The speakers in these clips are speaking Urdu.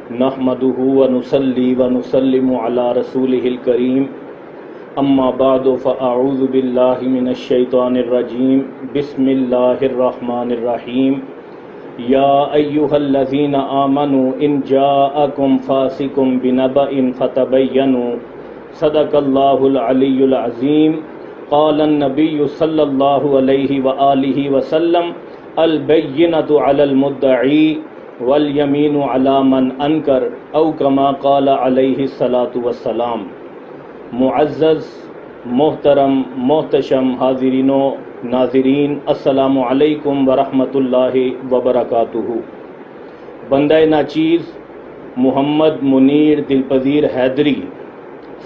نحمده ونصلي ونسلم على رسوله الكريم اما بعد فاعوذ بالله من الشیطان الرجیم بسم اللہ الرحمن الرحیم یا ایہا الذین آمنوا ان جاءکم فاسق بنبأ فتبینوا صدق اللہ العلی العظیم قال النبی صلی اللہ علیہ وآلہ وسلم البینۃ علی المدعی والیمین علی من انکر او کما قال علیہ الصلاۃ والسلام۔ معزز محترم محتشم حاضرین و ناظرین، السلام علیکم ورحمۃ اللہ وبرکاتہ۔ بندہ ناچیز محمد منیر دلپذیر حیدری،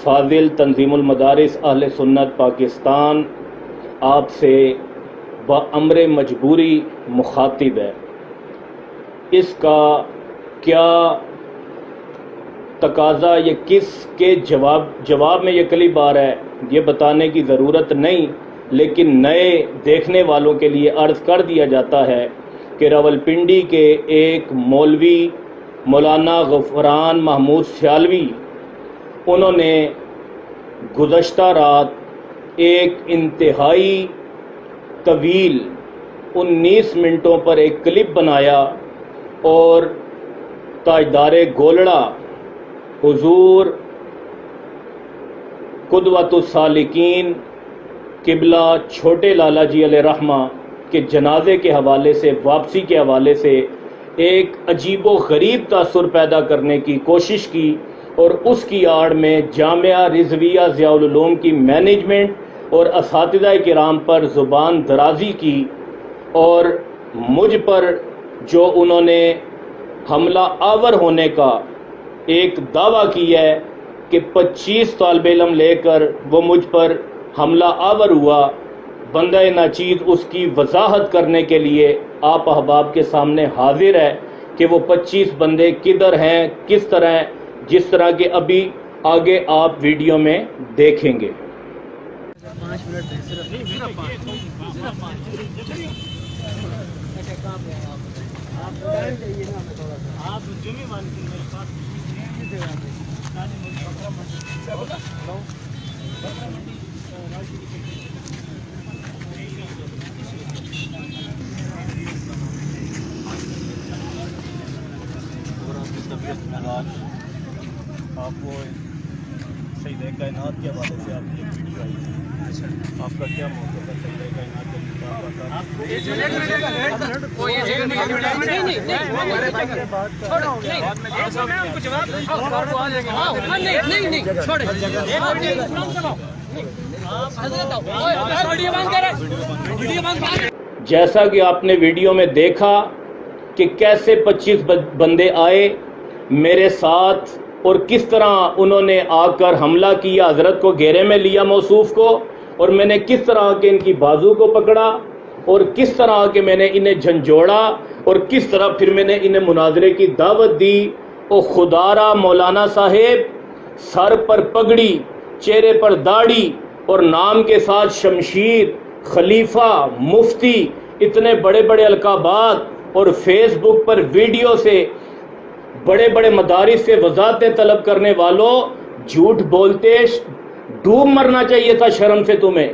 فاضل تنظیم المدارس اہل سنت پاکستان، آپ سے بامر مجبوری مخاطب ہے۔ اس کا کیا تقاضا، یہ کس کے جواب میں یہ کلپ آ رہا ہے، یہ بتانے کی ضرورت نہیں، لیکن نئے دیکھنے والوں کے لیے عرض کر دیا جاتا ہے کہ راولپنڈی کے ایک مولوی مولانا غفران محمود سیالوی، انہوں نے گزشتہ رات ایک انتہائی طویل 19 منٹوں پر ایک کلپ بنایا اور تاجدار گولڑا حضور قدوۃ السالکین قبلہ چھوٹے لالا جی علیہ رحمہ کے جنازے کے حوالے سے، واپسی کے حوالے سے ایک عجیب و غریب تاثر پیدا کرنے کی کوشش کی، اور اس کی آڑ میں جامعہ رضویہ ضیاء العلوم کی مینجمنٹ اور اساتذہ کرام پر زبان درازی کی، اور مجھ پر جو انہوں نے حملہ آور ہونے کا ایک دعویٰ کیا ہے کہ 25 طالب علم لے کر وہ مجھ پر حملہ آور ہوا، بندہ ناچیز اس کی وضاحت کرنے کے لیے آپ احباب کے سامنے حاضر ہے کہ وہ 25 بندے کدھر ہیں، کس طرح ہیں، جس طرح کہ ابھی آگے آپ ویڈیو میں دیکھیں گے۔ آپ کو سیدہ کائنات کے حوالے سے آپ کی ایک ویڈیو آئی ہے، آپ کا کیا موقف ہے سیدہ کائنات کے جیسا کہ آپ نے ویڈیو میں دیکھا کہ کیسے 25 بندے آئے میرے ساتھ اور کس طرح انہوں نے آ کر حملہ کیا، حضرت کو گھیرے میں لیا موصوف کو، اور میں نے کس طرح کے ان کی بازو کو پکڑا اور کس طرح کے میں نے انہیں جھنجھوڑا اور کس طرح پھر میں نے انہیں مناظرے کی دعوت دی۔ او خدارا مولانا صاحب، سر پر پگڑی، چہرے پر داڑھی اور نام کے ساتھ شمشیر، خلیفہ، مفتی، اتنے بڑے بڑے القابات، اور فیس بک پر ویڈیو سے بڑے بڑے مدارس سے وضاحتیں طلب کرنے والوں، جھوٹ بولتے ڈوب مرنا چاہیے تھا شرم سے تمہیں۔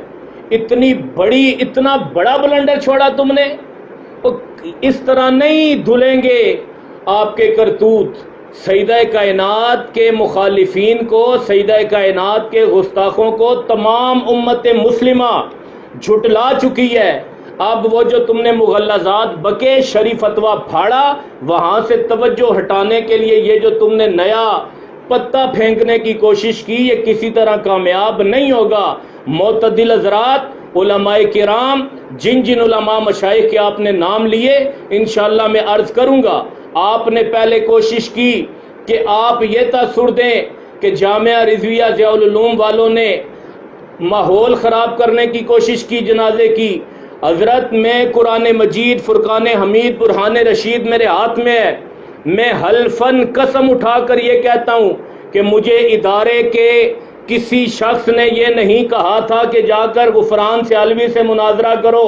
اتنا بڑا بلنڈر چھوڑا تم نے، اس طرح نہیں دھلیں گے آپ کے کرتوت۔ سیدہ کائنات کے مخالفین کو، سیدہ کائنات کے گستاخوں کو تمام امت مسلمہ جھٹلا چکی ہے۔ اب وہ جو تم نے مغلظات بکے، شریف فتویٰ پھاڑا، وہاں سے توجہ ہٹانے کے لیے یہ جو تم نے نیا پتہ پھینکنے کی کوشش کی، یہ کسی طرح کامیاب نہیں ہوگا۔ معتدل حضرات، علماء کرام، جن علماء مشائخ کے آپ نے نام لیے، انشاءاللہ میں عرض کروں گا، آپ نے پہلے کوشش کی کہ آپ یہ تاثر دیں کہ جامعہ رضویہ ضیاء العلوم والوں نے ماحول خراب کرنے کی کوشش کی جنازے کی۔ حضرت میں قرآن مجید فرقان حمید برہان رشید میرے ہاتھ میں ہے، میں حلفاً قسم اٹھا کر یہ کہتا ہوں کہ مجھے ادارے کے کسی شخص نے یہ نہیں کہا تھا کہ جا کر غفران سیالوی سے مناظرہ کرو،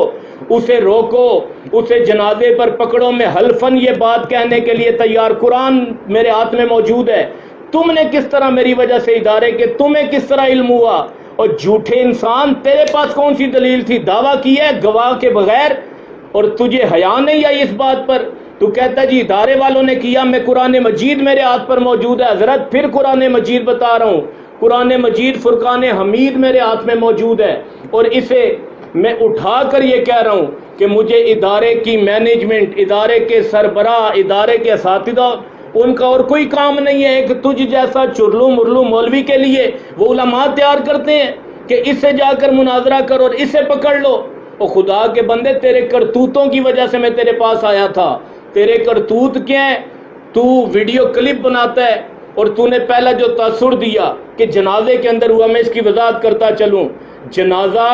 اسے روکو۔ اسے جنازے پر پکڑو، میں حلفاً یہ بات کہنے کے لیے تیار، قرآن میرے ہاتھ میں موجود ہے، تم نے کس طرح میری وجہ سے ادارے کے، تمہیں کس طرح علم ہوا؟ اور جھوٹے انسان، تیرے پاس کون سی دلیل تھی؟ دعویٰ کیا ہے گواہ کے بغیر، اور تجھے حیا نہیں آئی اس بات پر؟ تو کہتا جی ادارے والوں نے کیا، میں قرآن مجید میرے ہاتھ پر موجود ہے حضرت، پھر قرآن مجید بتا رہا ہوں، قرآن مجید فرقان حمید میرے ہاتھ میں موجود ہے، اور اسے میں اٹھا کر یہ کہہ رہا ہوں کہ مجھے ادارے کی مینجمنٹ، ادارے کے سربراہ، ادارے کے اساتذہ، ان کا اور کوئی کام نہیں ہے ایک تجھ جیسا چرلو مرلو مولوی کے لیے وہ علماء تیار کرتے ہیں کہ اس سے جا کر مناظرہ کرو اور اسے پکڑ لو۔ اور خدا کے بندے، تیرے کرتوتوں کی وجہ سے میں تیرے پاس آیا تھا۔ تیرے کرتوت کیا ہے؟ تو ویڈیو کلپ بناتا ہے، اور تو نے پہلا جو تاثر دیا کہ جنازے کے اندر ہوا، میں اس کی وضاحت کرتا چلوں۔ جنازہ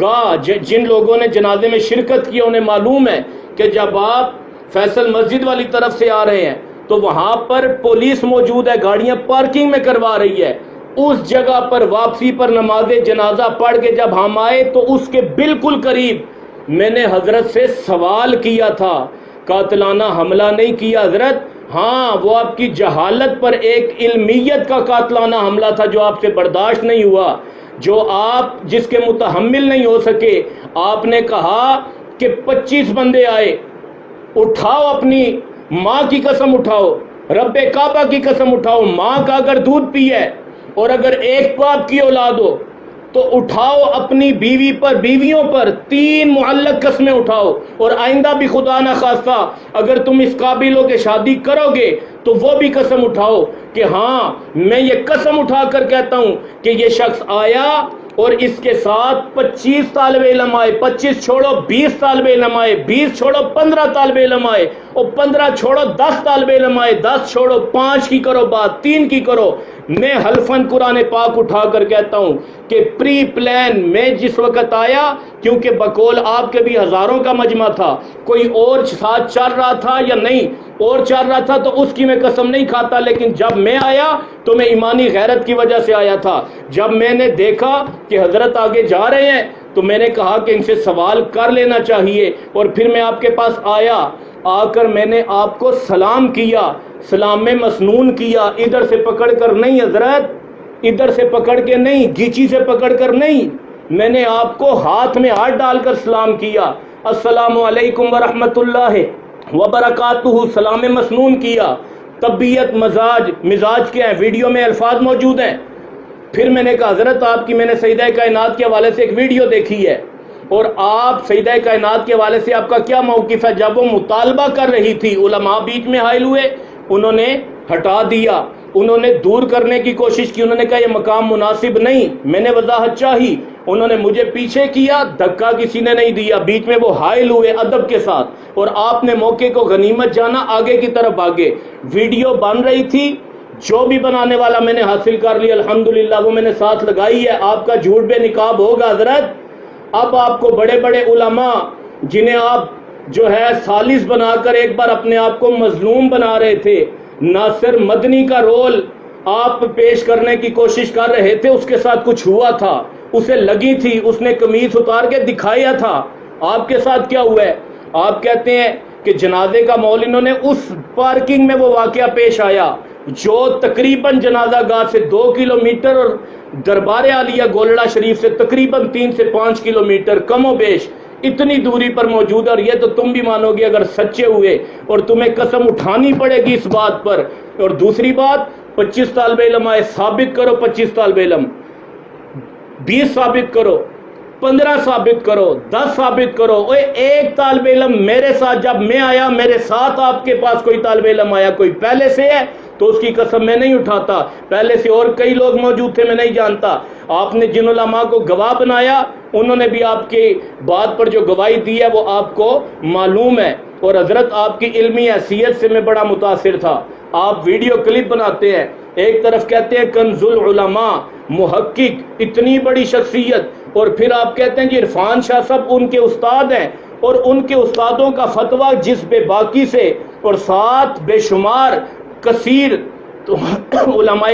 گاہ، جن لوگوں نے جنازے میں شرکت کی انہیں معلوم ہے کہ جب آپ فیصل مسجد والی طرف سے آ رہے ہیں تو وہاں پر پولیس موجود ہے، گاڑیاں پارکنگ میں کروا رہی ہے۔ اس جگہ پر واپسی پر نماز جنازہ پڑھ کے جب ہم آئے تو اس کے بالکل قریب میں نے حضرت سے سوال کیا تھا، قاتلانہ حملہ نہیں کیا حضرت، ہاں وہ آپ کی جہالت پر ایک علمیت کا قاتلانہ حملہ تھا جو آپ سے برداشت نہیں ہوا، جو آپ جس کے متحمل نہیں ہو سکے۔ آپ نے کہا کہ 25 بندے آئے، اٹھاؤ اپنی ماں کی قسم اٹھاؤ، رب کعبہ کی قسم اٹھاؤ، ماں کا اگر دودھ پیے اور اگر ایک باپ کی اولاد ہو تو اٹھاؤ اپنی بیوی پر، بیویوں پر 3 معلق قسمیں اٹھاؤ، اور آئندہ بھی خدا نہ خواستہ اگر تم اس قابل ہو کہ شادی کرو گے تو وہ بھی قسم اٹھاؤ کہ ہاں میں یہ قسم اٹھا کر کہتا ہوں کہ یہ شخص آیا اور اس کے ساتھ 25 طالب علم آئے، 25 چھوڑو 20 طالب علم آئے، 20 چھوڑو 15 طالب علم آئے، اور 15 چھوڑو 10 طالب علم آئے، 10 چھوڑو 5 کی کرو بات، 3 کی کرو۔ میں حلفاً قرآن پاک اٹھا کر کہتا ہوں کہ پری پلان میں جس وقت آیا، کیونکہ بقول آپ کے بھی ہزاروں کا مجمع تھا، کوئی اور ساتھ چل رہا تھا یا نہیں اور چل رہا تھا تو اس کی میں قسم نہیں کھاتا، لیکن جب میں آیا تو میں ایمانی غیرت کی وجہ سے آیا تھا۔ جب میں نے دیکھا کہ حضرت آگے جا رہے ہیں تو میں نے کہا کہ ان سے سوال کر لینا چاہیے، اور پھر میں آپ کے پاس آیا، آ کر میں نے آپ کو سلام کیا، سلام میں مسنون کیا، ادھر سے پکڑ کر نہیں حضرت، ادھر سے پکڑ کے نہیں، گیچی سے پکڑ کر نہیں، میں نے آپ کو ہاتھ میں ہاتھ ڈال کر سلام کیا، السلام علیکم ورحمۃ اللہ وبرکاتہ، سلام مسنون کیا۔ طبیعت مزاج کے ہیں، ویڈیو میں الفاظ موجود ہیں۔ پھر میں نے کہا حضرت آپ کی میں نے سیدہ کائنات کے حوالے سے ایک ویڈیو دیکھی ہے، اور آپ سیدہ کائنات کے حوالے سے آپ کا کیا موقف ہے؟ جب وہ مطالبہ کر رہی تھی، علماء بیچ میں حائل ہوئے، انہوں نے ہٹا دیا، انہوں نے دور کرنے کی کوشش کی، انہوں نے کہا یہ مقام مناسب نہیں، میں نے وضاحت چاہی، انہوں نے مجھے پیچھے کیا، دھکا کسی نے نہیں دیا، بیچ میں وہ حائل ہوئے ادب کے ساتھ، اور آپ نے موقع کو غنیمت جانا، آگے کی طرف آگے۔ ویڈیو بن رہی تھی، جو بھی بنانے والا میں نے حاصل کر لیا الحمدللہ، وہ میں نے ساتھ لگائی ہے، آپ کا جھوٹ بے نقاب ہوگا حضرت۔ اب آپ کو بڑے بڑے علماء جنہیں آپ جو ہے سالس بنا کر ایک بار اپنے آپ کو مظلوم بنا رہے تھے، ناصر مدنی کا رول آپ پیش کرنے کی کوشش کر رہے تھے، اس کے ساتھ کچھ ہوا تھا، اسے لگی تھی، اس نے قمیص اتار کے دکھایا تھا، آپ کے ساتھ کیا ہوا ہے؟ آپ کہتے ہیں کہ جنازے کا مول انہوں نے اس پارکنگ میں وہ واقعہ پیش آیا جو تقریباً جنازہ گاہ سے 2 کلومیٹر اور دربار عالیہ گولڑا شریف سے تقریباً 3 سے 5 کلومیٹر کم و بیش اتنی دوری پر موجود ہے، اور یہ تو تم بھی مانو گے اگر سچے ہوئے، اور تمہیں قسم اٹھانی پڑے گی اس بات پر۔ اور دوسری بات، 25 طالب علم آئے، ثابت کرو 25 طالب علم، 20 ثابت کرو، 15 ثابت کرو، 10 ثابت کرو۔ اوے ایک طالب علم میرے ساتھ، جب میں آیا میرے ساتھ آپ کے پاس کوئی طالب علم آیا، کوئی پہلے سے ہے تو اس کی قسم میں نہیں اٹھاتا، پہلے سے اور کئی لوگ موجود تھے میں نہیں جانتا۔ آپ نے جن علماء کو گواہ بنایا انہوں نے بھی آپ کی بات پر جو گواہی دی ہے وہ آپ کو معلوم ہے، اور حضرت آپ کی علمی حیثیت سے میں بڑا متاثر تھا۔ آپ ویڈیو کلپ بناتے ہیں، ایک طرف کہتے ہیں کنز العلماء، محقق، اتنی بڑی شخصیت، اور پھر آپ کہتے ہیں جی عرفان شاہ صاحب ان کے استاد ہیں، اور ان کے استادوں کا فتویٰ جس بے باکی سے اور ساتھ بے شمار کثیر علماء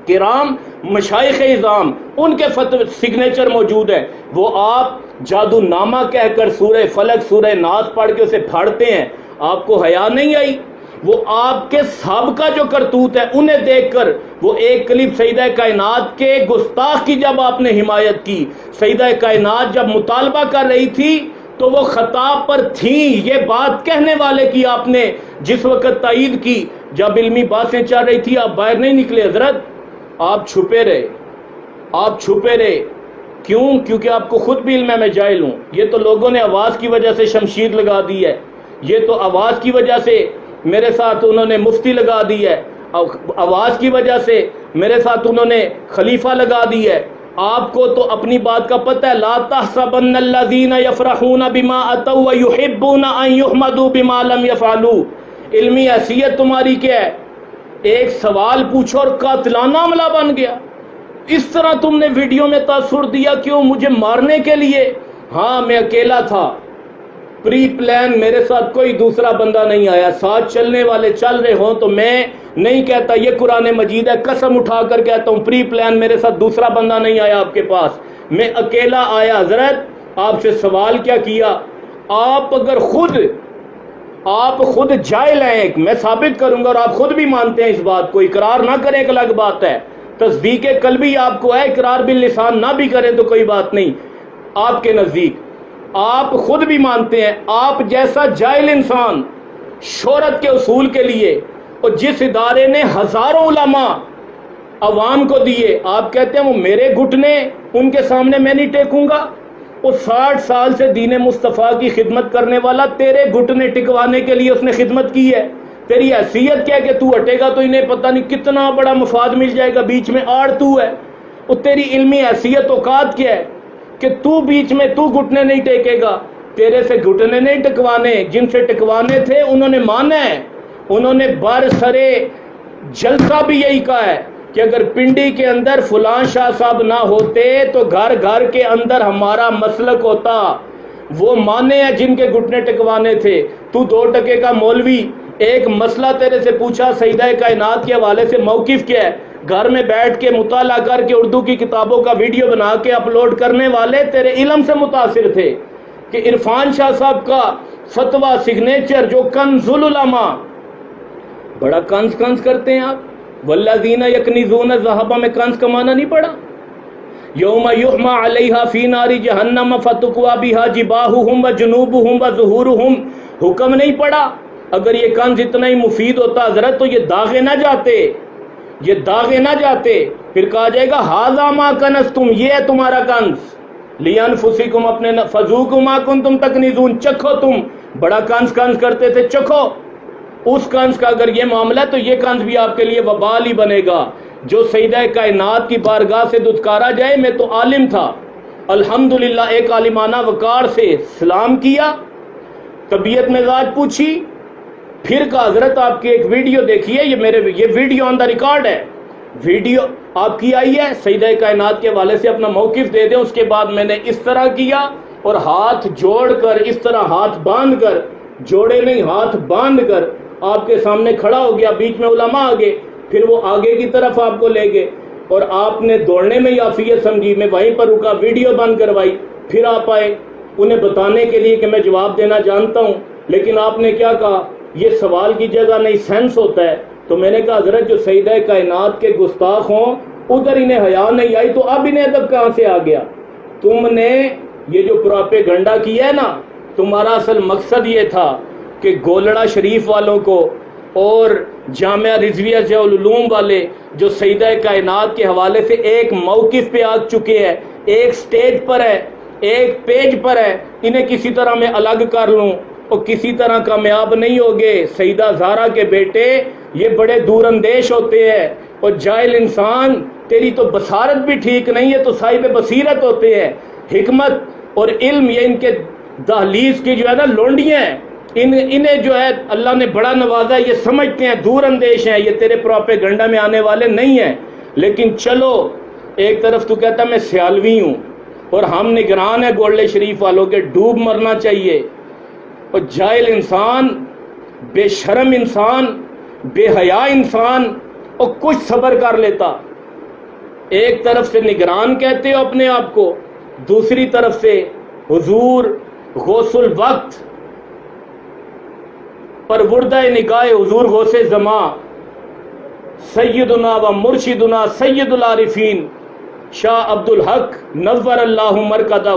کرام، مشائخ اعظام، ان کے فتوی سگنیچر موجود ہیں، وہ آپ جادو نامہ کہہ کر سورہ فلق سورہ ناس پڑھ کے اسے پھاڑتے ہیں، آپ کو حیا نہیں آئی؟ وہ آپ کے سابقہ جو کرتوت ہے انہیں دیکھ کر، وہ ایک کلپ سیدہ کائنات کے گستاخ کی جب آپ نے حمایت کی، سیدہ کائنات جب مطالبہ کر رہی تھی تو وہ خطاب پر تھیں، یہ بات کہنے والے کی آپ نے جس وقت تائید کی، جب علمی باتیں چل رہی تھی آپ باہر نہیں نکلے حضرت، آپ چھپے رہے، آپ چھپے رہے۔ کیوں؟ کیونکہ آپ کو خود بھی علم ہے میں جاہل ہوں۔ یہ تو لوگوں نے آواز کی وجہ سے شمشیر لگا دی ہے، یہ تو آواز کی وجہ سے میرے ساتھ انہوں نے مفتی لگا دی ہے، آواز کی وجہ سے میرے ساتھ انہوں نے خلیفہ لگا دی ہے۔ آپ کو تو اپنی بات کا پتہ ہے، لا تحسبن الذین یفرحون بما اتوا ویحبون ان یحمدوا بما لم یفعلوا۔ علمی حیثیت تمہاری کیا ہے؟ ایک سوال پوچھو اور قاتلانہ عملہ بن گیا۔ اس طرح تم نے ویڈیو میں تاثر دیا، کیوں؟ مجھے مارنے کے لیے؟ ہاں میں اکیلا تھا، پری پلان، میرے ساتھ کوئی دوسرا بندہ نہیں آیا۔ ساتھ چلنے والے چل رہے ہوں تو میں نہیں کہتا یہ قرآن مجید ہے، قسم اٹھا کر کہتا ہوں پری پلان میرے ساتھ دوسرا بندہ نہیں آیا آپ کے پاس، میں اکیلا آیا۔ حضرت آپ سے سوال کیا کیا؟ آپ اگر خود جاہل ہیں، ایک میں ثابت کروں گا اور آپ خود بھی مانتے ہیں اس بات کو، اقرار نہ کریں ایک الگ بات ہے، تصدیق قلبی آپ کو ہے، اقرار باللسان نہ بھی کریں تو کوئی بات نہیں، آپ کے نزدیک آپ خود بھی مانتے ہیں، آپ جیسا جاہل انسان شہرت کے اصول کے لیے، اور جس ادارے نے ہزاروں علماء عوام کو دیے، آپ کہتے ہیں وہ میرے گھٹنے ان کے سامنے میں نہیں ٹیکوں گا؟ وہ 60 سال سے دین مصطفیٰ کی خدمت کرنے والا، تیرے گھٹنے ٹکوانے کے لیے اس نے خدمت کی ہے، تیری حیثیت کیا ہے کہ تو ہٹے گا تو انہیں پتہ نہیں کتنا بڑا مفاد مل جائے گا، بیچ میں آڑ تو ہے، وہ تیری علمی حیثیت اوقات کیا ہے کہ تو بیچ میں تو گھٹنے نہیں ٹیکے گا؟ تیرے سے گھٹنے نہیں ٹکوانے، جن سے ٹکوانے تھے انہوں نے مانا ہے، انہوں نے برسرے جلسہ بھی یہی کہا ہے کہ اگر پنڈی کے اندر فلاں شاہ صاحب نہ ہوتے تو گھر گھر کے اندر ہمارا مسلک ہوتا۔ وہ مانے ہیں جن کے گھٹنے ٹکوانے تھے، تو 2 ٹکے کا مولوی، ایک مسئلہ تیرے سے پوچھا سیدہ کائنات کے حوالے سے موقف کیا ہے، گھر میں بیٹھ کے مطالعہ کر کے اردو کی کتابوں کا ویڈیو بنا کے اپلوڈ کرنے والے تیرے علم سے متاثر تھے کہ عرفان شاہ صاحب کا فتویٰ سگنیچر جو کنز العلماء، بڑا کنز کرتے ہیں آپ، والذین یکنزون الذھب میں کنز کمانا نہیں پڑا؟ یوم یحمى علیہا فی نار جہنم فتکوی بہا جباہہم وجنوبہم وظہورہم، حکم نہیں پڑا؟ اگر یہ کنز اتنا ہی مفید ہوتا حضرت تو یہ داغے نہ جاتے، یہ داغے نہ جاتے، پھر کہا جائے گا ھذا ما کنزتم، یہ ہے تمہارا کنز، لِأَنفُسِکُم، اپنے فذوقوا ما کنتم تکنزون، چکھو تم بڑا کنز کرتے تھے، چکھو اس کنز کا۔ اگر یہ معاملہ ہے تو یہ کنز بھی آپ کے لیے وبال ہی بنے گا۔ جو سیدہ کائنات کی بارگاہ سے دھتکارا جائے، میں تو عالم تھا، الحمدللہ ایک عالمانہ وقار سے سلام کیا، طبیعت مزاج پوچھی، پھر کہا حضرت آپ کی ایک ویڈیو دیکھیے، یہ ویڈیو آن دا ریکارڈ ہے، ویڈیو آپ کی آئی ہے، سیدہ کائنات کے حوالے سے اپنا موقف دے دیں۔ اس کے بعد میں نے اس طرح کیا اور ہاتھ جوڑ کر، اس طرح ہاتھ باندھ کر، جوڑے نہیں ہاتھ باندھ کر آپ کے سامنے کھڑا ہو گیا، بیچ میں علماء آگے، پھر وہ آگے کی طرف آپ کو لے گئے اور آپ نے دوڑنے میں یافیت سمجھی، میں وہیں پر رکا، ویڈیو بند کروائی، پھر آپ آئے انہیں بتانے کے لیے کہ میں جواب دینا جانتا ہوں، لیکن آپ نے کیا کہا، یہ سوال کی جگہ نہیں سینس ہوتا ہے۔ تو میں نے کہا حضرت جو سیدہ کائنات کے گستاخ ہوں ادھر انہیں حیا نہیں آئی تو اب انہیں ادب کہاں سے آ گیا؟ تم نے یہ جو پروپیگنڈا کیا ہے نا، تمہارا اصل مقصد یہ تھا کہ گولڑا شریف والوں کو اور جامعہ رضویہ ضیاء العلوم والے جو سیدہ کائنات کے حوالے سے ایک موقف پہ آ چکے ہیں، ایک سٹیج پر ہے، ایک پیج پر ہے، انہیں کسی طرح میں الگ کر لوں اور کسی طرح کامیاب نہیں ہوگے۔ سیدہ زہرا کے بیٹے یہ بڑے دور اندیش ہوتے ہیں، اور جاہل انسان تیری تو بصارت بھی ٹھیک نہیں ہے، تو صاحب بصیرت ہوتے ہیں، حکمت اور علم یہ ان کے دہلیز کی جو ہے نا لونڈیاں ہیں، انہیں جو ہے اللہ نے بڑا نوازا، یہ سمجھتے ہیں، دور اندیش ہیں، یہ تیرے پروپیگنڈا میں آنے والے نہیں ہیں۔ لیکن چلو ایک طرف تو کہتا میں سیالوی ہوں اور ہم نگران ہیں گولڑے شریف والوں کے، ڈوب مرنا چاہیے، اور جاہل انسان، بے شرم انسان، بے حیا انسان، اور کچھ صبر کر لیتا۔ ایک طرف سے نگران کہتے ہو اپنے آپ کو، دوسری طرف سے حضور غوث الوقت پروردہ نگاہ حضور غوث زمان سیدنا و مرشدنا سید العارفین شاہ عبد الحق نور اللہ مرکزہ،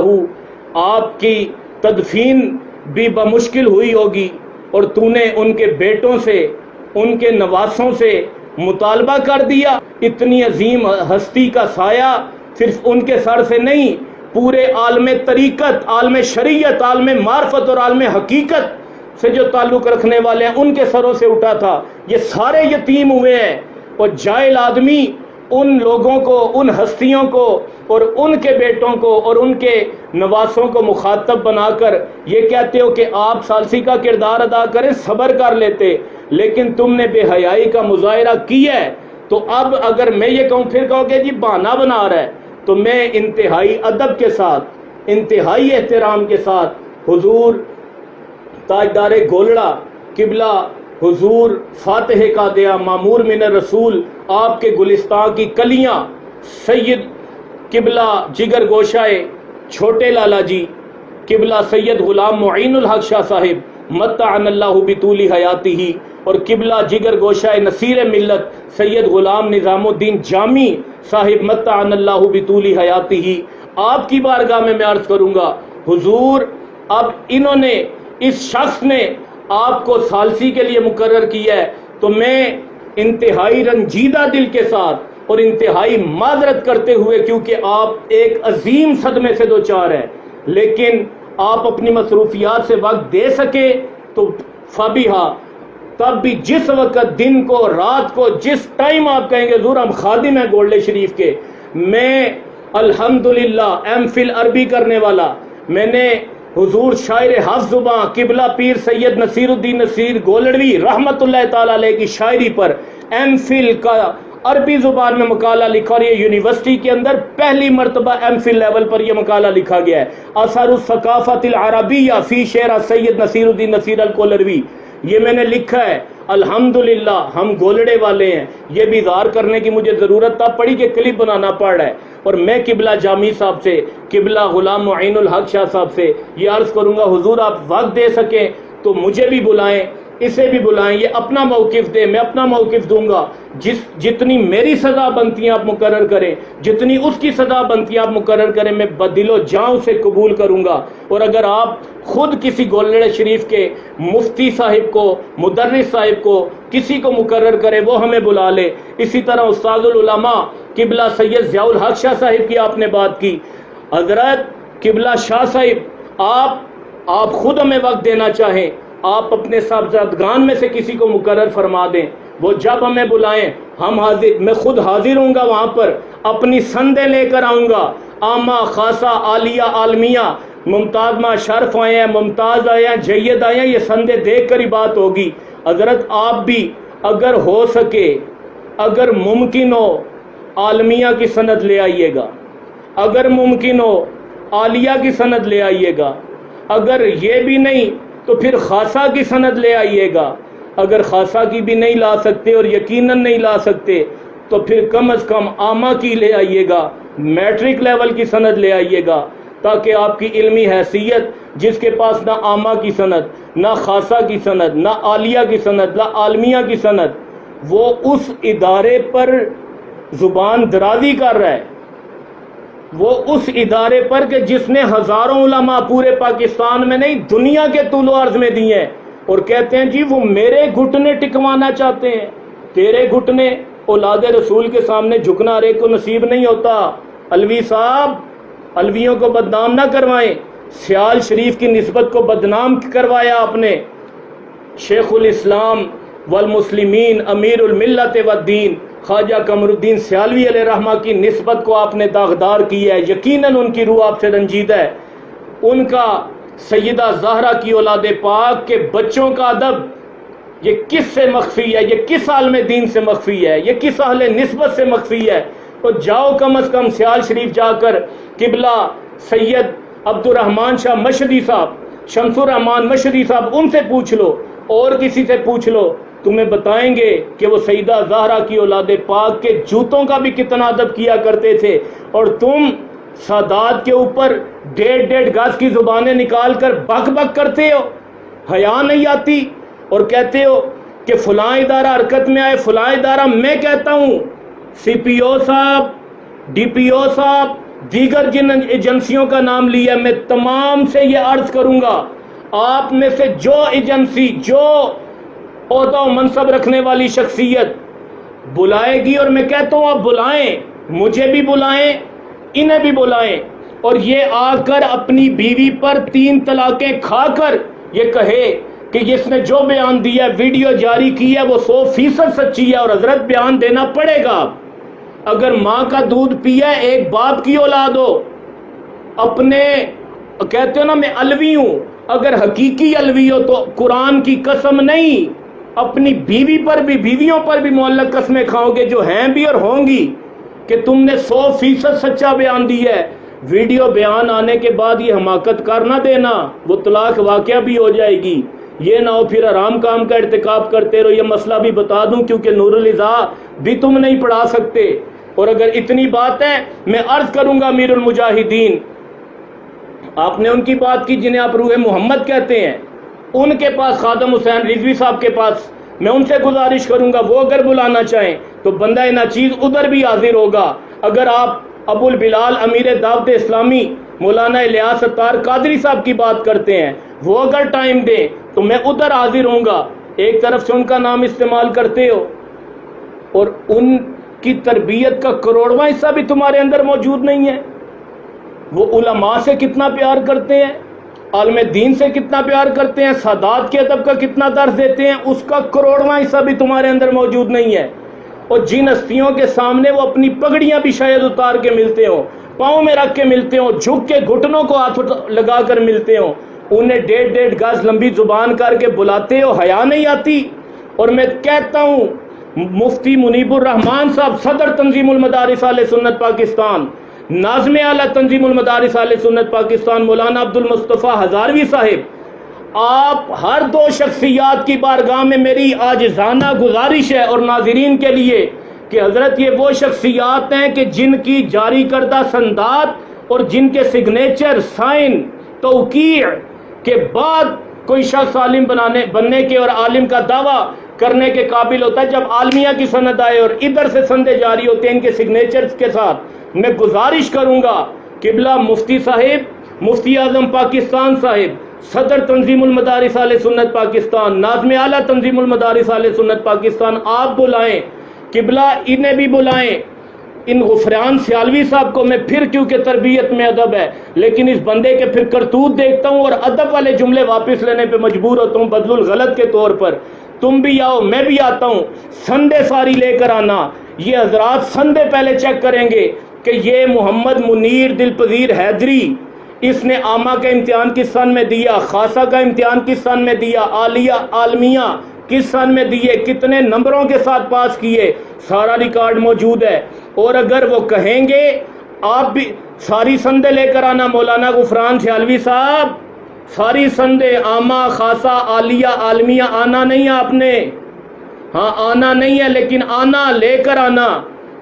آپ کی تدفین بھی بمشکل ہوئی ہوگی، اور تو نے ان کے بیٹوں سے، ان کے نواسوں سے مطالبہ کر دیا۔ اتنی عظیم ہستی کا سایہ صرف ان کے سر سے نہیں، پورے عالم طریقت، عالم شریعت، عالم معرفت اور عالم حقیقت سے جو تعلق رکھنے والے ہیں ان کے سروں سے اٹھا تھا۔ یہ سارے یتیم ہوئے ہیں، اور جاہل آدمی ان لوگوں کو، ان ہستیوں کو اور ان کے بیٹوں کو اور ان کے نواسوں کو مخاطب بنا کر یہ کہتے ہو کہ آپ ثالثی کا کردار ادا کریں، صبر کر لیتے، لیکن تم نے بے حیائی کا مظاہرہ کیا ہے۔ تو اب اگر میں یہ کہوں، پھر کہو کہ جی بہانہ بنا رہا ہے، تو میں انتہائی ادب کے ساتھ، انتہائی احترام کے ساتھ حضور تاجدار گولڑا قبلہ، حضور فاتح قادیہ، معمور من الرسول، آپ کے گلستان کی کلیاں، سید قبلہ جگر گوشائے چھوٹے لالا جی، قبلہ سید غلام معین الحق شاہ صاحب متعن اللہ بطول حیاتہ، اور قبلہ جگر گوشائے نصیر ملت سید غلام نظام الدین جامی صاحب متعن اللہ بطول حیاتہ، آپ کی بارگاہ میں عرض کروں گا حضور، اب انہوں نے، اس شخص نے آپ کو ثالثی کے لیے مقرر کیا ہے، تو میں انتہائی رنجیدہ دل کے ساتھ اور انتہائی معذرت کرتے ہوئے، کیونکہ آپ ایک عظیم صدمے سے دوچار ہیں، لیکن آپ اپنی مصروفیات سے وقت دے سکے تو فبیہا، تب بھی جس وقت دن کو رات کو جس ٹائم آپ کہیں گے حضور ہم خادم ہیں گولڈے شریف کے، میں الحمدللہ ایم فل عربی کرنے والا، میں نے حضور شاعر حافظ زباں قبلہ پیر سید نصیر الدین نصیر گولڑوی رحمت اللہ تعالی علیہ کی شاعری پر ایم فل کا عربی زبان میں مقالہ لکھا، اور یہ یونیورسٹی کے اندر پہلی مرتبہ ایم فل لیول پر یہ مقالہ لکھا گیا ہے، اثر الثقافت العربیہ فی شعر سید نصیر الدین نصیر الکولروی، یہ میں نے لکھا ہے۔ الحمدللہ ہم گولڑے والے ہیں، یہ بھی اظہار کرنے کی مجھے ضرورت تھا پڑی کہ کلپ بنانا پڑ رہا ہے، اور میں قبلہ جامی صاحب سے، قبلہ غلام معین الحق شاہ صاحب سے یہ عرض کروں گا حضور آپ وقت دے سکیں تو مجھے بھی بلائیں، اسے بھی بلائیں، یہ اپنا موقف دے، میں اپنا موقف دوں گا، جتنی میری سزا بنتی ہیں آپ مقرر کریں، جتنی اس کی سزا بنتی ہے آپ مقرر کریں، میں بدل و جاں اسے قبول کروں گا۔ اور اگر آپ خود کسی گولڑے شریف کے مفتی صاحب کو، مدرس صاحب کو، کسی کو مقرر کرے وہ ہمیں بلا لے۔ اسی طرح استاد العلماء قبلہ سید ضیاء الحق شاہ صاحب کی آپ نے بات کی، حضرت قبلہ شاہ صاحب آپ خود ہمیں وقت دینا چاہیں، آپ اپنے صاحبزادگان میں سے کسی کو مقرر فرما دیں، وہ جب ہمیں بلائیں ہم حاضر، میں خود حاضر ہوں گا، وہاں پر اپنی سندیں لے کر آؤں گا، عامہ خاصہ عالیہ عالمیہ، ممتاز مع شرف آئے ہیں، ممتاز آئے ہیں، جید آئے ہیں، یہ سندیں دیکھ کر ہی بات ہوگی۔ حضرت آپ بھی اگر ہو سکے، اگر ممکن ہو عالمیہ کی سند لے آئیے گا، اگر ممکن ہو عالیہ کی سند لے آئیے گا، اگر یہ بھی نہیں تو پھر خاصہ کی سند لے آئیے گا، اگر خاصہ کی بھی نہیں لا سکتے اور یقیناً نہیں لا سکتے تو پھر کم از کم عامہ کی لے آئیے گا، میٹرک لیول کی سند لے آئیے گا، تاکہ آپ کی علمی حیثیت، جس کے پاس نہ عامہ کی سند، نہ خاصہ کی سند، نہ عالیہ کی سند، نہ عالمیہ کی سند، وہ اس ادارے پر زبان درازی کر رہا ہے، وہ اس ادارے پر کہ جس نے ہزاروں علماء پورے پاکستان میں نہیں دنیا کے طول و عرض میں دیے ہیں، اور کہتے ہیں جی وہ میرے گھٹنے ٹکوانا چاہتے ہیں، تیرے گھٹنے، اولاد رسول کے سامنے جھکنا ہر ایک کو نصیب نہیں ہوتا۔ الوی صاحب الویوں کو بدنام نہ کروائیں، سیال شریف کی نسبت کو بدنام کروایا آپ نے، شیخ الاسلام والمسلمین امیر الملت والدین خواجہ قمر الدین سیالوی علیہ رحمہ کی نسبت کو آپ نے داغدار کیا ہے، یقیناً ان کی روح آپ سے رنجیدہ ہے۔ ان کا سیدہ زہرا کی اولاد پاک کے بچوں کا ادب یہ کس سے مخفی ہے، یہ کس عالم دین سے مخفی ہے، یہ کس اہل نسبت سے مخفی ہے؟ تو جاؤ کم از کم سیال شریف جا کر قبلہ سید عبد الرحمن شاہ مشہدی صاحب، شمس الرحمان مشہدی صاحب، ان سے پوچھ لو، اور کسی سے پوچھ لو، تمہیں بتائیں گے کہ وہ سیدہ زہرا کی اولاد پاک کے جوتوں کا بھی کتنا ادب کیا کرتے تھے، اور تم سادات کے اوپر 1.5 گز کی زبانیں نکال کر بک بک کرتے ہو، حیا نہیں آتی، اور کہتے ہو کہ فلاں ادارہ حرکت میں آئے، فلاں ادارہ۔ میں کہتا ہوں سی پی او صاحب، ڈی پی او صاحب، دیگر جن ایجنسیوں کا نام لیا، میں تمام سے یہ عرض کروں گا، آپ میں سے جو ایجنسی، جو عہدہ و منصب رکھنے والی شخصیت بلائے گی، اور میں کہتا ہوں آپ بلائیں، مجھے بھی بلائیں، انہیں بھی بلائیں، اور یہ آ کر اپنی بیوی پر 3 طلاقیں کھا کر یہ کہے کہ جس نے جو بیان دیا، ویڈیو جاری کی ہے، وہ 100% سچی ہے، اور حضرت بیان دینا پڑے گا۔ اگر ماں کا دودھ پیا، ایک باپ کی اولاد ہو، اپنے کہتے ہو نا میں الوی ہوں، اگر حقیقی الوی ہو تو قرآن کی قسم نہیں، اپنی بیوی پر بھی، بیویوں پر بھی معلق قسمیں کھاؤ گے، جو ہیں بھی اور ہوں گی، کہ تم نے 100% سچا بیان دیا ہے۔ ویڈیو بیان آنے کے بعد یہ حماقت کر نہ دینا، وہ طلاق واقعہ بھی ہو جائے گی، یہ نہ ہو پھر حرام کام کا ارتکاب کرتے رہو۔ یہ مسئلہ بھی بتا دوں کیونکہ نور الہدا بھی تم نہیں پڑھا سکتے، اور اگر اتنی بات ہے میں عرض کروں گا امیر المجاہدین، آپ نے ان کی بات کی جنہیں آپ روح محمد کہتے ہیں، ان کے پاس خادم حسین رضوی صاحب کے پاس میں ان سے گزارش کروں گا، وہ اگر بلانا چاہیں تو بندہ ناچیز ادھر بھی حاضر ہوگا۔ اگر آپ ابو البلال امیر دعوت اسلامی مولانا الیاس ستار قادری صاحب کی بات کرتے ہیں، وہ اگر ٹائم دیں تو میں ادھر حاضر ہوں گا۔ ایک طرف سے ان کا نام استعمال کرتے ہو، اور ان کی تربیت کا کروڑواں حصہ بھی تمہارے اندر موجود نہیں ہے۔ وہ علماء سے کتنا پیار کرتے ہیں، عالم دین سے کتنا پیار کرتے ہیں، سادات کے ادب کا کتنا درس دیتے ہیں، اس کا کروڑواں حصہ بھی تمہارے اندر موجود نہیں ہے۔ اور جن ہستیوں کے سامنے وہ اپنی پگڑیاں بھی شاید اتار کے ملتے ہوں، پاؤں میں رکھ کے ملتے ہوں، جھک کے گھٹنوں کو ہاتھ لگا کر ملتے ہوں، انہیں 1.5 گز لمبی زبان کر کے بلاتے ہو، حیا نہیں آتی۔ اور میں کہتا ہوں مفتی منیب الرحمان صاحب، صدر تنظیم المدارس اہل سنت پاکستان، ناظم اعلیٰ تنظیم المدارس اہل سنت پاکستان مولانا عبد المصطفیٰ ہزاروی صاحب، آپ ہر 2 شخصیات کی بارگاہ میں میری عاجزانہ گزارش ہے اور ناظرین کے لیے کہ حضرت یہ وہ شخصیات ہیں کہ جن کی جاری کردہ سندات اور جن کے سگنیچر سائن توقیع کے بعد کوئی شخص عالم بننے کے اور عالم کا دعویٰ کرنے کے قابل ہوتا ہے۔ جب عالمیہ کی سند آئے اور ادھر سے سندیں جاری ہوتے ہیں ان کے سگنیچرز کے ساتھ، میں گزارش کروں گا قبلہ مفتی صاحب، مفتی اعظم پاکستان صاحب، صدر تنظیم المدارس اہل سنت پاکستان، ناظم اعلیٰ تنظیم المدارس اہل سنت پاکستان، آپ بلائیں، قبلہ انہیں بھی بلائیں، ان غفران سیالوی صاحب کو۔ میں پھر کیونکہ تربیت میں ادب ہے، لیکن اس بندے کے پھر کرتوت دیکھتا ہوں اور ادب والے جملے واپس لینے پہ مجبور ہوتا ہوں بدل الغلط کے طور پر۔ تم بھی آؤ، میں بھی آتا ہوں، سندے ساری لے کر آنا۔ یہ حضرات سندے پہلے چیک کریں گے کہ یہ محمد منیر دلپذیر حیدری، اس نے عامہ کا امتحان کس سن میں دیا، خاصہ کا امتحان کس سن میں دیا، عالیہ عالمیہ کس سن میں دیے، کتنے نمبروں کے ساتھ پاس کیے، سارا ریکارڈ موجود ہے۔ اور اگر وہ کہیں گے آپ بھی ساری سندے لے کر آنا، مولانا غفران سیالوی صاحب، ساری سندے عامہ خاصہ عالیہ عالمیہ آنا نہیں ہے آپ نے، ہاں آنا نہیں ہے، لیکن آنا لے کر آنا،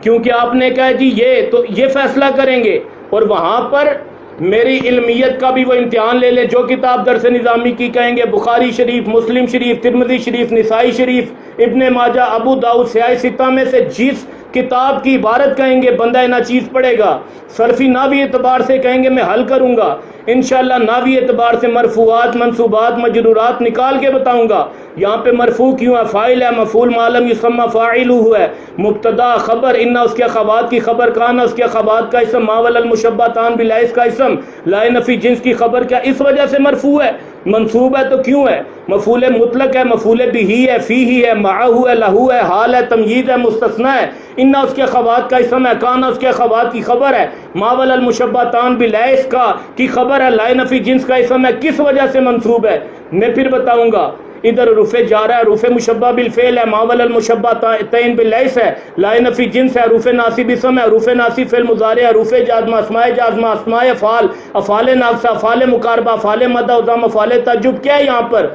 کیونکہ آپ نے کہا جی یہ تو یہ فیصلہ کریں گے، اور وہاں پر میری علمیت کا بھی وہ امتحان لے لے، جو کتاب درس نظامی کی کہیں گے، بخاری شریف، مسلم شریف، ترمذی شریف، نسائی شریف، ابن ماجہ، ابو داؤد، سیاہ ستہ میں سے جس کتاب کی عبارت کہیں گے بندہ ناچیز پڑھے گا، صرفی ناوی اعتبار سے کہیں گے میں حل کروں گا انشاءاللہ، ناوی اعتبار سے مرفوعات، منصوبات، مجرورات نکال کے بتاؤں گا۔ یہاں پہ مرفوع کیوں ہے، فاعل ہے، مفعول معلوم یسمى فاعلہ ہے، مبتدا خبر، ان اس کے اخوات کی خبر، کان اس کے اخوات کا اسم، ماول المشبہتان باللائس کا اسم، لا نفی جنس کی خبر، کیا اس وجہ سے مرفوع ہے؟ منصوب ہے تو کیوں ہے؟ مفعول مطلق ہے، مفعول بہ ہے، فیہ ہے، معہ ہے، لہو ہے، حال ہے، تمییز ہے، مستثنیٰ ہے، ان اس کے اخوات کا اسم ہے، کان اس کے اخوات کی خبر ہے، ماول المشبہتان باللائس کا کی خبر ہے، لا نفی جنس کا اسم ہے، کس وجہ سے منصوب ہے میں پھر بتاؤں گا۔ ادھر رفع جا رہا ہے، رفع مشبہ بالفعل ہے، ماول المشبہ تین باللیس ہے، لا نفی جنس ہے، رفع ناصب اسم ہے، رفع ناصب فعل مضارع ہے، رفع جازمہ اسماء جازمہ، اسماء افعال، افعال ناقصہ، افعال مقاربہ، افعال مدح و ضم، افعال تعجب، کیا ہے یہاں پر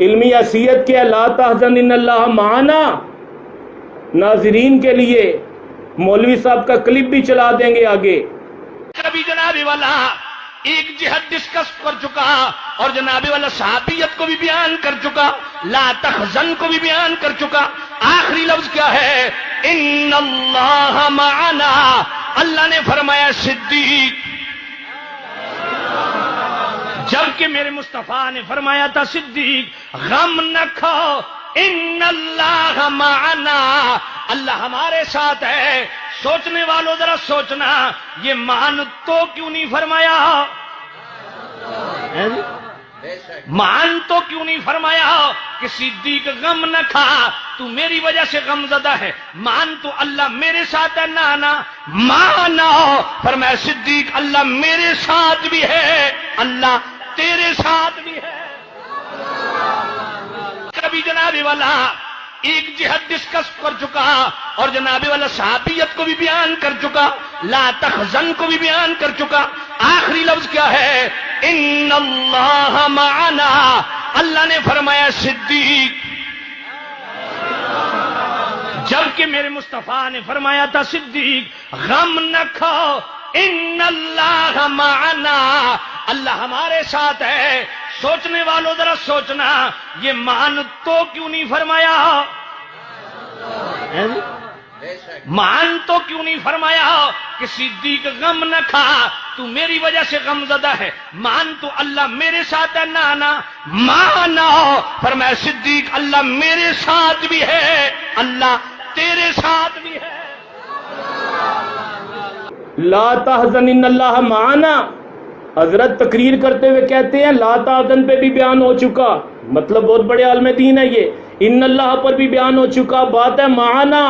علمی حیثیت کیا ہے؟ لا تحزن ان اللہ معنا۔ ناظرین کے لیے مولوی صاحب کا کلپ بھی چلا دیں گے آگے۔ ابھی جناب والا ایک جہد ڈسکس کر چکا اور جناب والا صحابیت کو بھی بیان کر چکا، لا تحزن کو بھی بیان کر چکا. آخری لفظ کیا ہے؟ ان اللہ معنا. اللہ نے فرمایا صدیق، جبکہ میرے مصطفیٰ نے فرمایا تھا صدیق غم نہ کھاؤ، ان اللہ معنا، اللہ ہمارے ساتھ ہے. سوچنے والوں ذرا سوچنا، یہ مان تو کیوں نہیں فرمایا؟ مان تو کیوں نہیں فرمایا کہ صدیق غم نہ کھا، تو میری وجہ سے غم زدہ ہے. مان تو اللہ میرے ساتھ ہے، نانا مانا فرمایا صدیق اللہ میرے ساتھ بھی ہے، اللہ تیرے ساتھ بھی ہے. کبھی جناب والا ایک جہد ڈسکس کر چکا اور جناب والا صحابیت کو بھی بیان کر چکا، لا تحزن کو بھی بیان کر چکا. آخری لفظ کیا ہے؟ ان اللہ معنا. اللہ نے فرمایا صدیق، جبکہ میرے مصطفیٰ نے فرمایا تھا صدیق غم نہ کھاؤ، ان اللہ معنا، اللہ ہمارے ساتھ ہے. سوچنے والوں ذرا سوچنا، یہ مان تو کیوں نہیں فرمایا؟ مان تو کیوں نہیں فرمایا کہ صدیق غم نہ کھا، تو میری وجہ سے غم زدہ ہے. مان تو اللہ میرے ساتھ ہے، نانا مانا فرمایا صدیق اللہ میرے ساتھ بھی ہے، اللہ تیرے ساتھ بھی ہے. لا تحزن ان اللہ معنا. حضرت تقریر کرتے ہوئے کہتے ہیں لا تحزن پہ بھی بیان ہو چکا، مطلب بہت بڑے عالم دین ہے یہ. ان اللہ پر بھی بیان ہو چکا، بات ہے معنا.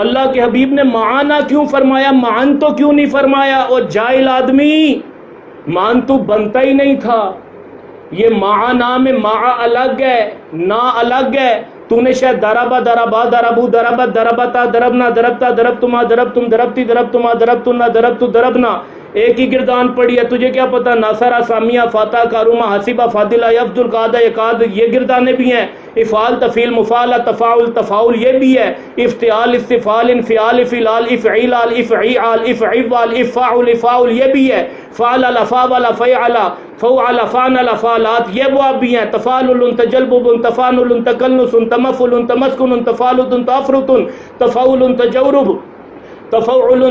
اللہ کے حبیب نے معنا کیوں فرمایا؟ مان تو کیوں نہیں فرمایا؟ اور جاہل آدمی، مان تو بنتا ہی نہیں تھا. یہ معنا میں مع الگ ہے، نا الگ ہے. تو نے شاید دربا دربا دربو دربت دربتا دربنا دربتا دربتما دربتم دربتی دربتما دربتنا دربتو دربنا، ایک ہی گردان پڑی ہے. تجھے کیا پتا ناصرہ سامیہ فاتح کارومہ حاسبہ فاضلہ یفضل قادہ یقاد یہ گردانے بھی ہیں. افعال تفعیل مفعلہ تفاعل تفاعل یہ بھی ہے. افتعال استفعال انفعال افعال افعیلال افعیعال افعیوال افاعل افاعل یہ بھی ہے. فعل افاول فعل فعل فعل فعلات یہ وہ بھی ہیں. تفاعل تجلب تفانل تکلنس تمفل تمسکن تفالد تفرط تفاعل تجورب تفاعل،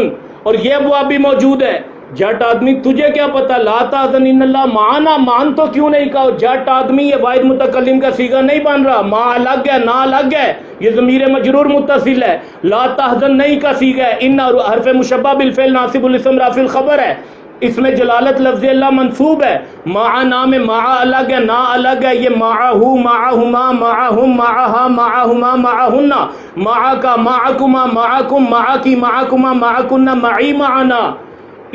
اور یہ وہ بھی موجود ہے. جٹ آدمی تجھے کیا پتا؟ لا تحزن ان اللہ معنا، مان تو کیوں نہیں کہا؟ جٹ آدمی یہ واحد متکلم کا صیغہ نہیں بن رہا. ما الگ ہے، نا الگ ہے، یہ ضمیر مجرور متصل ہے. لا تحزن نہیں کا صیغہ ہے. ان حرف مشبہ بالفعل ناصب الاسم رافع الخبر ہے. اس میں جلالت لفظ اللہ منصوب ہے. معنا میں مع الگ ہے، نا الگ ہے. یہ معہو معہما معہم معہا معہما معہن، مع کا معکما معکم معکی معکما معکن معی معنا،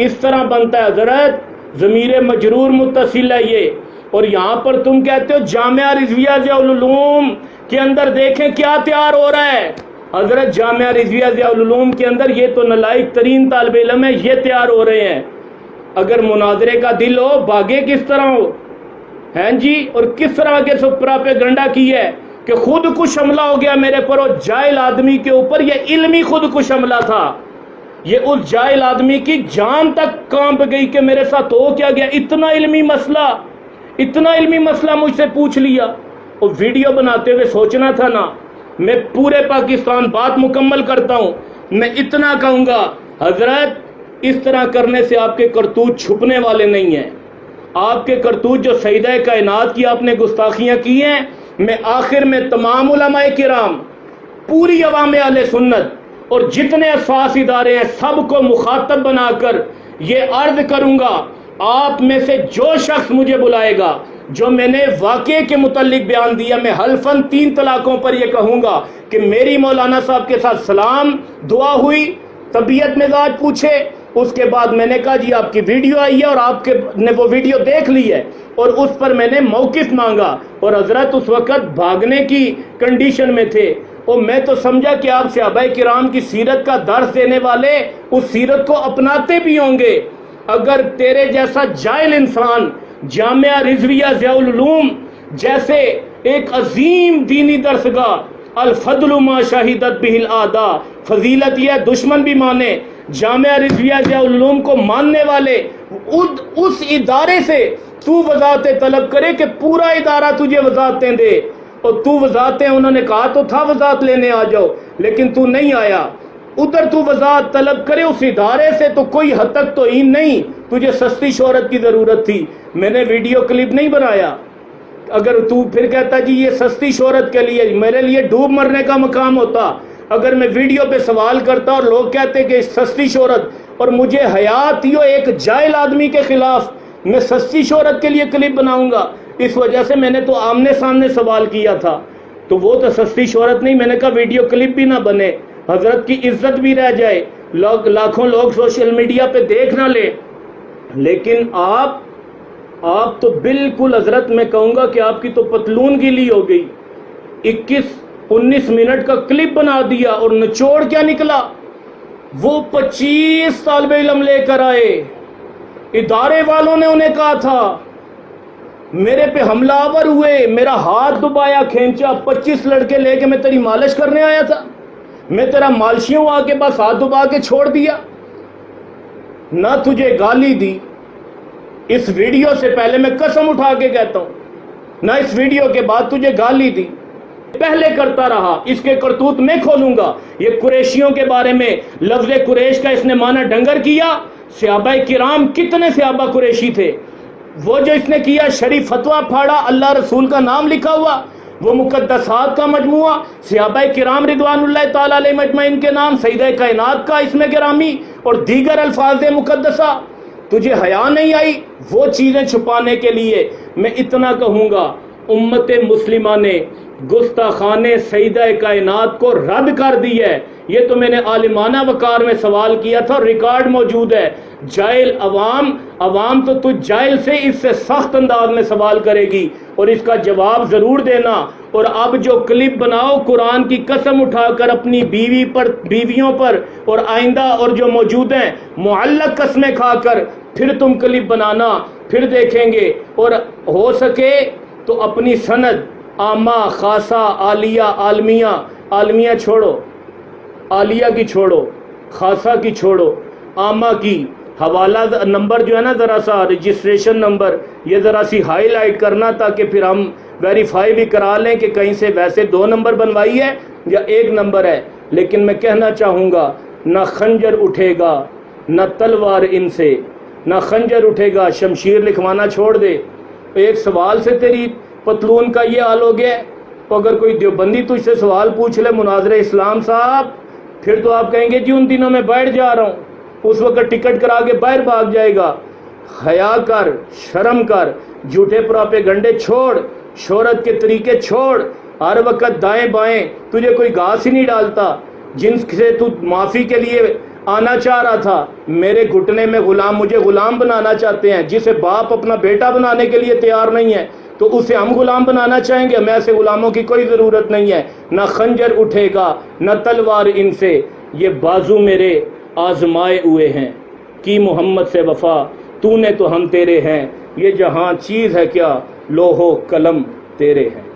اس طرح بنتا ہے. حضرت ضمیر مجرور متصل ہے یہ. اور یہاں پر تم کہتے ہو جامعہ رضویہ ضیاء العلوم کے اندر دیکھیں کیا تیار ہو رہا ہے. حضرت جامعہ رضویہ ضیاء العلوم کے اندر یہ تو نالائق ترین طالب علم ہے، یہ تیار ہو رہے ہیں. اگر مناظرے کا دل ہو بھاگے کس طرح ہو ہیں جی، اور کس طرح کے سپرا پہ گنڈا کی ہے کہ خود کش حملہ ہو گیا میرے پر. اور جاہل آدمی کے اوپر یہ علمی خود کش حملہ تھا. یہ اس جاہل آدمی کی جان تک کانپ گئی کہ میرے ساتھ ہو کیا گیا. اتنا علمی مسئلہ مجھ سے پوچھ لیا. اور ویڈیو بناتے ہوئے سوچنا تھا نا، میں پورے پاکستان بات مکمل کرتا ہوں، میں اتنا کہوں گا حضرت اس طرح کرنے سے آپ کے کرتوت چھپنے والے نہیں ہیں. آپ کے کرتوت جو سیدہ کائنات کی آپ نے گستاخیاں کی ہیں، میں آخر میں تمام علماء کرام، پوری عوام اہل سنت اور جتنے اساس ادارے ہیں سب کو مخاطب بنا کر یہ عرض کروں گا، آپ میں سے جو شخص مجھے بلائے گا جو میں نے واقعے کے متعلق بیان دیا، میں حلفاً 3 طلاقوں پر یہ کہوں گا کہ میری مولانا صاحب کے ساتھ سلام دعا ہوئی، طبیعت مزاج پوچھے، اس کے بعد میں نے کہا جی آپ کی ویڈیو آئی ہے اور آپ نے وہ ویڈیو دیکھ لی ہے اور اس پر میں نے موقف مانگا. اور حضرت اس وقت بھاگنے کی کنڈیشن میں تھے اور میں تو سمجھا کہ آپ صحابہ کرام کی سیرت کا درس دینے والے اس سیرت کو اپناتے بھی ہوں گے. اگر تیرے جیسا جاہل انسان جامعہ رضویہ ضیاء العلوم جیسے ایک عظیم دینی درسگاہ الفضل ما شہدت بہ الاعداء، فضیلت یہ دشمن بھی مانے، جامعہ رضویہ ضیاء العلوم کو ماننے والے اس ادارے سے تو وضاحتیں طلب کرے کہ پورا ادارہ تجھے وضاحتیں دے، اور تو وضاحتیں، انہوں نے کہا تو تھا وضاحت لینے آ جاؤ، لیکن تو نہیں آیا، ادھر تو وضاحت طلب کرے اس ادارے سے، تو کوئی حد تک تو ہی نہیں، تجھے سستی شہرت کی ضرورت تھی، میں نے ویڈیو کلپ نہیں بنایا۔ اگر تو پھر کہتا جی یہ سستی شہرت کے لیے، میرے لیے ڈوب مرنے کا مقام ہوتا اگر میں ویڈیو پہ سوال کرتا اور لوگ کہتے کہ سستی شہرت، اور مجھے حیا آتی ہو ایک جاہل آدمی کے خلاف میں سستی شہرت کے لیے کلپ بناؤں گا، اس وجہ سے میں نے تو آمنے سامنے سوال کیا تھا، تو وہ تو سستی شہرت نہیں، میں نے کہا ویڈیو کلپ بھی نہ بنے، حضرت کی عزت بھی رہ جائے، لاکھوں لوگ سوشل میڈیا پہ دیکھ نہ لے، لیکن آپ تو بالکل حضرت میں کہوں گا کہ آپ کی تو پتلون گیلی ہو گئی، 19 منٹ کا کلپ بنا دیا، اور نچوڑ کیا نکلا، وہ 25 طالب علم لے کر آئے، ادارے والوں نے انہیں کہا تھا، میرے پہ حملہ آور ہوئے، میرا ہاتھ دبایا کھینچا، 25 لڑکے لے کے میں تیری مالش کرنے آیا تھا، میں تیرا مالشیوں آ کے بس ہاتھ دبا کے چھوڑ دیا، نہ تجھے گالی دی، اس ویڈیو سے پہلے میں قسم اٹھا کے کہتا ہوں، نہ اس ویڈیو کے بعد تجھے گالی دی، پہلے کرتا رہا، اس کے کرتوت میں کھولوں گا، یہ قریشیوں کے بارے میں لفظ قریش کا اس نے معنی ڈنگر کیا، صحابہ کرام کتنے صحابہ قریشی تھے، وہ جو اس نے کیا شریف فتویٰ پھاڑا، اللہ رسول کا نام لکھا ہوا، وہ مقدسات کا مجموعہ، صحابہ کرام رضوان اللہ تعالی علیہ مجمعین کے نام، سیدہ کائنات کا اسم گرامی اور دیگر الفاظ مقدسہ، تجھے حیا نہیں آئی وہ چیزیں چھپانے کے لیے؟ میں اتنا کہوں گا، امت مسلمہ نے گستاخان سیدہ کائنات کو رد کر دی ہے، یہ تو میں نے عالمانہ وقار میں سوال کیا تھا اور ریکارڈ موجود ہے، جاہل عوام تو تجھ جاہل سے اس سے سخت انداز میں سوال کرے گی اور اس کا جواب ضرور دینا، اور اب جو کلپ بناؤ قرآن کی قسم اٹھا کر اپنی بیویوں پر اور آئندہ اور جو موجود ہیں معلق قسمیں کھا کر پھر تم کلپ بنانا، پھر دیکھیں گے، اور ہو سکے تو اپنی سند عامہ خاصہ عالیہ عالمیہ چھوڑو، عالیہ کی چھوڑو، خاصہ کی چھوڑو، عامہ کی حوالہ نمبر جو ہے نا، ذرا سا رجسٹریشن نمبر یہ ذرا سی ہائی لائٹ کرنا تاکہ پھر ہم ویریفائی بھی کرا لیں کہ کہیں سے ویسے 2 نمبر بنوائی ہے یا 1 نمبر ہے۔ لیکن میں کہنا چاہوں گا، نہ خنجر اٹھے گا نہ تلوار ان سے، نہ خنجر اٹھے گا، شمشیر لکھوانا چھوڑ دے۔ ایک سوال سے تیری پتلون کا یہ حال ہو گیا ہے، تو اگر کوئی دیوبندی تجھ سے سوال پوچھ لے مناظر اسلام صاحب، پھر تو آپ کہیں گے جی ان دنوں میں بیٹھ جا رہا ہوں، اس وقت ٹکٹ کرا کے باہر بھاگ جائے گا۔ حیا کر، شرم کر، جھوٹے پراپیگنڈے چھوڑ، شہرت کے طریقے چھوڑ، ہر وقت دائیں بائیں تجھے کوئی گھاس ہی نہیں ڈالتا، جن سے تو معافی کے لیے آنا چاہ رہا تھا، میرے گھٹنے میں مجھے غلام بنانا چاہتے ہیں، جسے باپ اپنا بیٹا بنانے کے لیے تیار نہیں ہے تو اسے ہم غلام بنانا چاہیں گے؟ ہمیں ایسے غلاموں کی کوئی ضرورت نہیں ہے، نہ خنجر اٹھے گا نہ تلوار ان سے، یہ بازو میرے آزمائے ہوئے ہیں، کی محمد سے وفا، تو نے تو ہم تیرے ہیں، یہ جہاں چیز ہے کیا، لوح و قلم تیرے ہیں۔